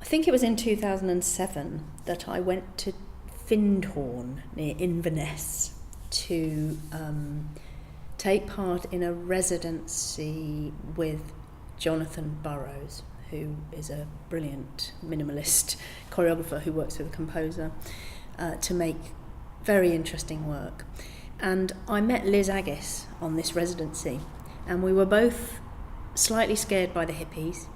think it was in 2007 that I went to Findhorn near Inverness to take part in a residency with Jonathan Burrows, who is a brilliant minimalist choreographer who works with a composer, to make very interesting work. And I met Liz Aggiss on this residency, and we were both slightly scared by the hippies,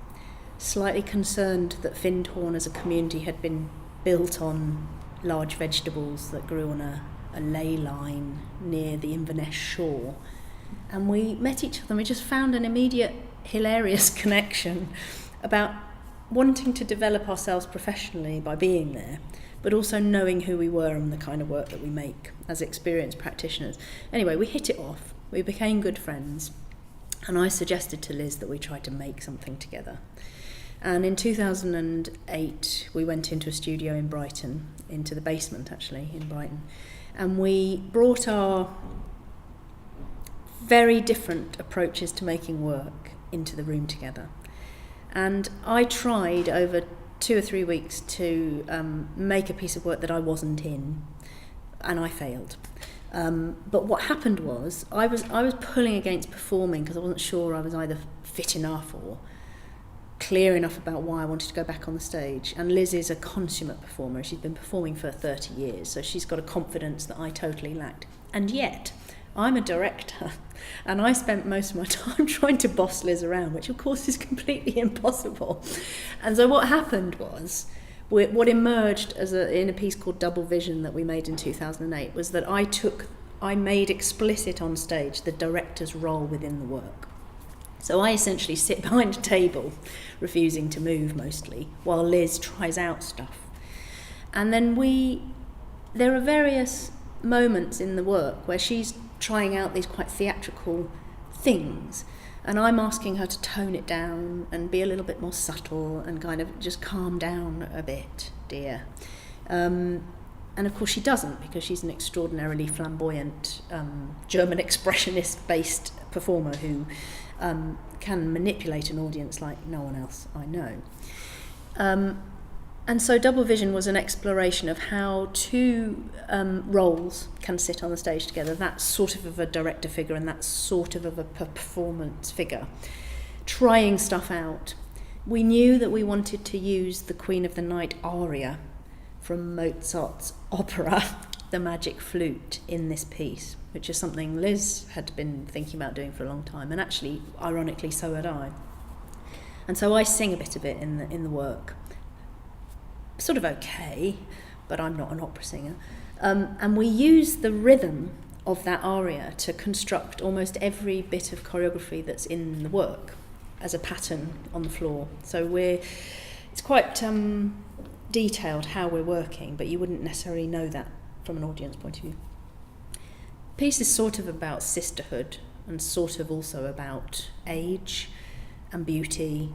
slightly concerned that Findhorn as a community had been built on large vegetables that grew on a ley line near the Inverness shore. And we met each other and we just found an immediate hilarious connection about wanting to develop ourselves professionally by being there, but also knowing who we were and the kind of work that we make as experienced practitioners. Anyway, we hit it off, we became good friends, and I suggested to Liz that we try to make something together. And in 2008, we went into a studio in Brighton, into the basement actually, in Brighton, and we brought our very different approaches to making work into the room together. And I tried over 2 or 3 weeks to make a piece of work that I wasn't in, and I failed. But what happened was I was pulling against performing because I wasn't sure I was either fit enough or clear enough about why I wanted to go back on the stage. And Liz is a consummate performer. She's been performing for 30 years, so she's got a confidence that I totally lacked. And yet, I'm a director, and I spent most of my time trying to boss Liz around, which of course is completely impossible. And so what happened was, what emerged in a piece called Double Vision that we made in 2008 was that I made explicit on stage the director's role within the work. So I essentially sit behind a table, refusing to move mostly, while Liz tries out stuff. And then there are various moments in the work where she's trying out these quite theatrical things, and I'm asking her to tone it down and be a little bit more subtle and kind of just calm down a bit, dear. And of course she doesn't, because she's an extraordinarily flamboyant German expressionist-based performer who can manipulate an audience like no one else I know. And so Double Vision was an exploration of how two roles can sit on the stage together, that sort of a director figure and that sort of a performance figure, trying stuff out. We knew that we wanted to use the Queen of the Night Aria from Mozart's opera, The Magic Flute, in this piece, which is something Liz had been thinking about doing for a long time, and actually, ironically, so had I. And so I sing a bit of it in the work. Sort of okay, but I'm not an opera singer. And we use the rhythm of that aria to construct almost every bit of choreography that's in the work as a pattern on the floor. So it's quite detailed how we're working, but you wouldn't necessarily know that from an audience point of view. The piece is sort of about sisterhood and sort of also about age and beauty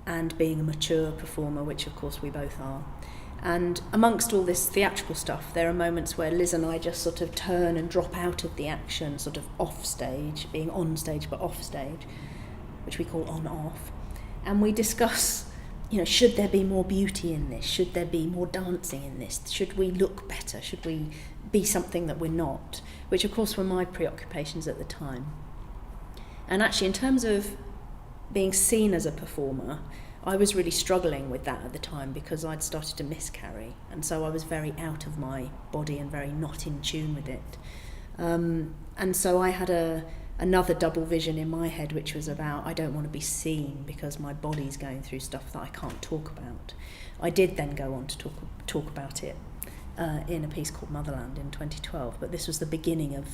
and being a mature performer, which of course we both are. And amongst all this theatrical stuff, there are moments where Liz and I just sort of turn and drop out of the action, sort of off stage, being on stage but off stage, which we call on-off. And we discuss, should there be more beauty in this? Should there be more dancing in this? Should we look better? Should we be something that we're not? Which of course were my preoccupations at the time. And actually, in terms of being seen as a performer, I was really struggling with that at the time because I'd started to miscarry, and so I was very out of my body and very not in tune with it. And so I had another double vision in my head, which was about I don't want to be seen because my body's going through stuff that I can't talk about. I did then go on to talk about it in a piece called Motherland in 2012, but this was the beginning of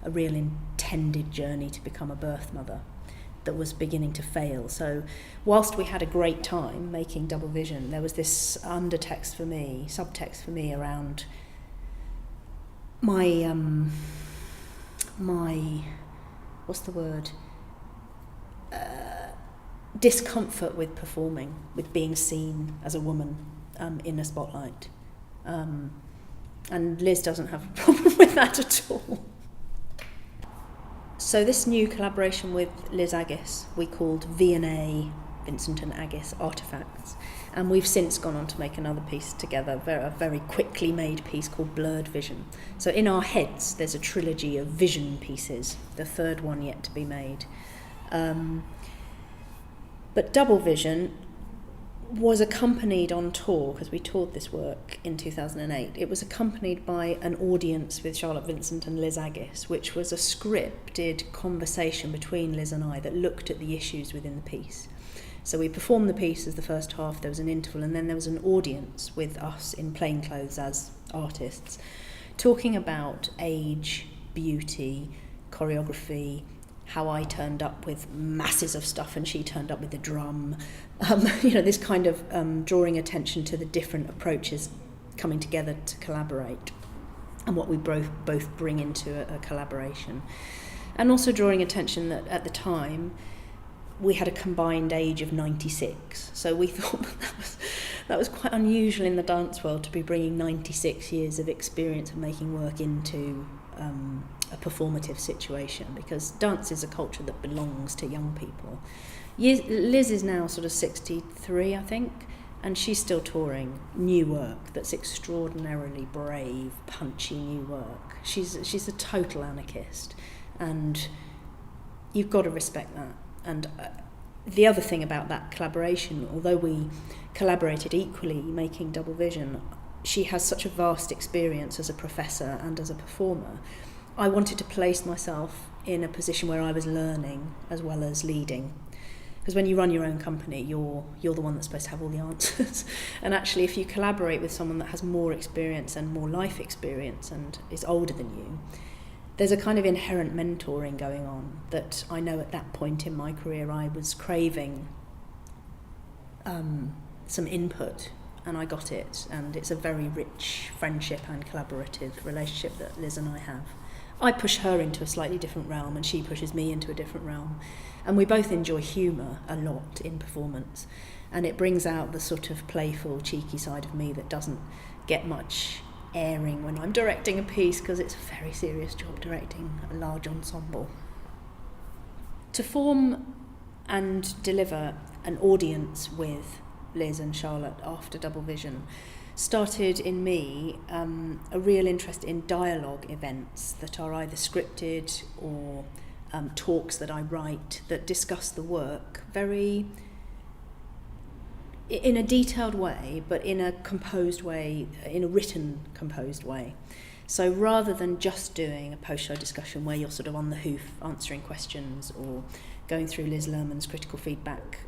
a real intended journey to become a birth mother that was beginning to fail. So whilst we had a great time making Double Vision, there was this subtext for me around my what's the word? Discomfort with performing, with being seen as a woman in a spotlight. And Liz doesn't have a problem with that at all. So this new collaboration with Liz Aggiss we called V&A Vincent and Aggiss artefacts. And we've since gone on to make another piece together, a very quickly made piece called Blurred Vision. So in our heads, there's a trilogy of vision pieces, the third one yet to be made. But Double Vision was accompanied on tour, because we toured this work in 2008. It was accompanied by an audience with Charlotte Vincent and Liz Aggiss, which was a scripted conversation between Liz and I that looked at the issues within the piece. So we performed the piece as the first half, there was an interval, and then there was an audience with us in plain clothes as artists, talking about age, beauty, choreography, how I turned up with masses of stuff and she turned up with the drum. This kind of drawing attention to the different approaches coming together to collaborate and what we both bring into a collaboration. And also drawing attention that at the time we had a combined age of 96. So we thought that was quite unusual in the dance world to be bringing 96 years of experience of making work into a performative situation, because dance is a culture that belongs to young people. Liz is now sort of 63, I think, and she's still touring new work that's extraordinarily brave, punchy new work. She's a total anarchist, and you've got to respect that. And the other thing about that collaboration, although we collaborated equally making Double Vision, she has such a vast experience as a professor and as a performer. I wanted to place myself in a position where I was learning as well as leading. Because when you run your own company, you're the one that's supposed to have all the answers. And actually, if you collaborate with someone that has more experience and more life experience and is older than you, there's a kind of inherent mentoring going on that I know at that point in my career I was craving some input, and I got it. And it's a very rich friendship and collaborative relationship that Liz and I have. I push her into a slightly different realm and she pushes me into a different realm. And we both enjoy humour a lot in performance. And it brings out the sort of playful, cheeky side of me that doesn't get much airing when I'm directing a piece, because it's a very serious job directing a large ensemble. To form and deliver an audience with Liz and Charlotte after Double Vision started in me a real interest in dialogue events that are either scripted or talks that I write that discuss the work very in a detailed way, but in a composed way, in a written composed way. So rather than just doing a post-show discussion where you're sort of on the hoof answering questions or going through Liz Lerman's critical feedback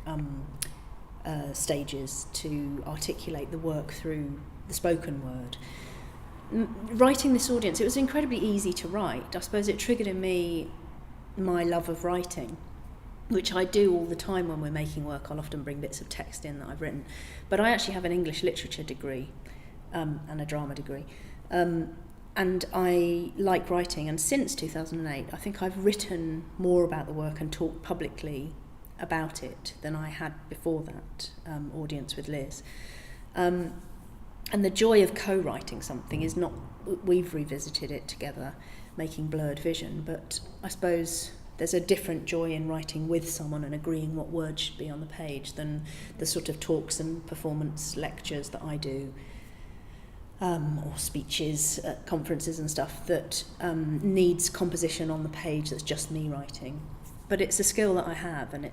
stages to articulate the work through the spoken word. Writing this audience, it was incredibly easy to write. I suppose it triggered in me my love of writing, which I do all the time when we're making work. I'll often bring bits of text in that I've written. But I actually have an English literature degree and a drama degree. And I like writing. And since 2008, I think I've written more about the work and talked publicly about it than I had before that audience with Liz. And the joy of co-writing something is not, we've revisited it together, making Blurred Vision, but I suppose there's a different joy in writing with someone and agreeing what words should be on the page than the sort of talks and performance lectures that I do, or speeches at conferences and stuff that needs composition on the page that's just me writing. But it's a skill that I have, and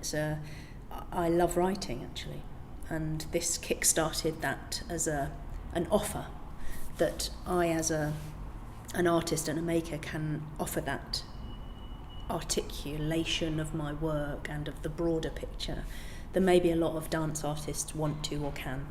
I love writing actually, and this kick-started that as an offer that I as an artist and a maker can offer that articulation of my work and of the broader picture that maybe a lot of dance artists want to or can.